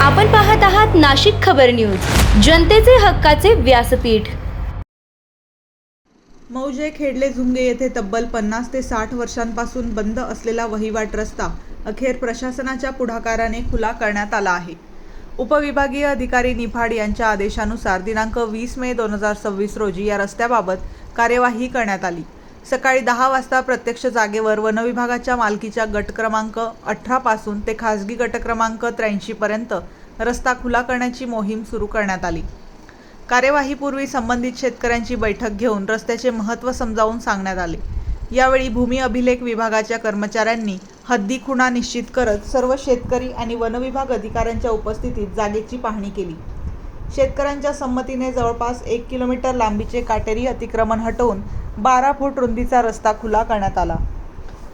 आपण पाहत आहात नाशिक खबर न्यूज, जनतेचे हक्काचे व्यासपीठ। मौजे खेडले झुंगे येथे तब्बल 50 ते 60 वर्षांपासून बंद असलेला वहिवाट रस्ता अखेर प्रशासनाच्या पुढाकाराने खुला करण्यात आला आहे। उपविभागीय अधिकारी निफाड यांच्या आदेशानुसार दिनांक 20 मे 2026 रोजी या रस्त्याबाबत कार्यवाही करण्यात आली। सकाळी 10 वाजता प्रत्यक्ष जागेवर वनविभागाच्या मालकीच्या गट क्रमांक 18 पासून ते खासगी गट क्रमांक 83 पर्यंत रस्ता खुला करण्याची मोहीम सुरू करण्यात आली। कार्यवाहीपूर्वी संबंधित शेतकऱ्यांची बैठक घेऊन रस्त्याचे महत्त्व समजावून सांगण्यात आले। यावेळी भूमी अभिलेख विभागाच्या कर्मचाऱ्यांनी हद्दी खुणा निश्चित करत सर्व शेतकरी आणि वनविभाग अधिकाऱ्यांच्या उपस्थितीत जागेची पाहणी केली। शेतकऱ्यांच्या संमतीने जवळपास 1 किलोमीटर लांबीचे काटेरी अतिक्रमण हटवून 12 फूट रुंदीचा रस्ता खुला करण्यात आला।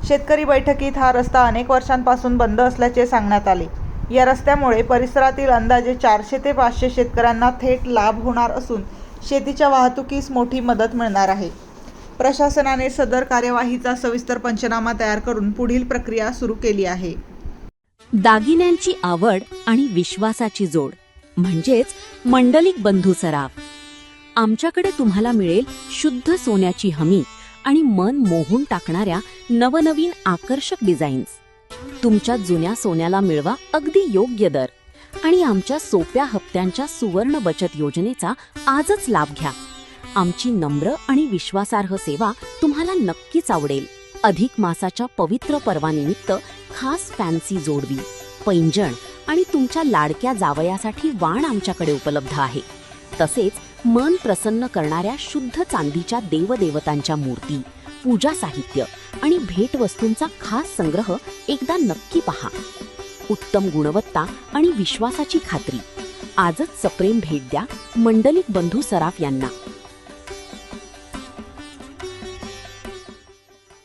शेतकरी बैठकीत हा रस्ता अनेक वर्षांपासून बंद असल्याचे सांगण्यात आले। या रस्त्यामुळे परिसरातील अंदाजे 400 ते 500 शेतकऱ्यांना थेट लाभ होणार असून शेतीच्या वाहतुकीस मोठी मदत मिळणार आहे। प्रशासनाने सदर कार्यवाहीचा सविस्तर पंचनामा तयार करून पुढील प्रक्रिया सुरू केली आहे। दागिन्यांची आवड आणि विश्वासाची जोड म्हणजेच मंडलिक बंधू सराफ। आमच्याकडे तुम्हाला मिळेल शुद्ध सोन्याची हमी आणि मन मोहून टाकणाऱ्या नवनवीन आकर्षक डिझाईन्स। तुमच्या जुन्या सोन्याला मिळवा अगदी योग्य दर आणि आमच्या सोप्या हप्त्यांच्या सुवर्ण बचत योजनेचा आजच लाभ घ्या। आमची नम्र आणि विश्वासार्ह सेवा तुम्हाला नक्कीच आवडेल। अधिक मासाच्या पवित्र पर्वानिमित्त खास फॅन्सी जोडवी, पैंजण आणि तुमच्या लाडक्या जावयासाठी वाण आमच्याकडे उपलब्ध आहे। तसेच मन प्रसन्न करणाऱ्या शुद्ध चांदीच्या देवदेवतांच्या मूर्ती, पूजा साहित्य आणि भेटवस्तूंचा खास संग्रह एकदा नक्की पहा। उत्तम गुणवत्ता आणि विश्वासाची खात्री। आजच सप्रेम भेट द्या मंडलिक बंधू सराफ यांना।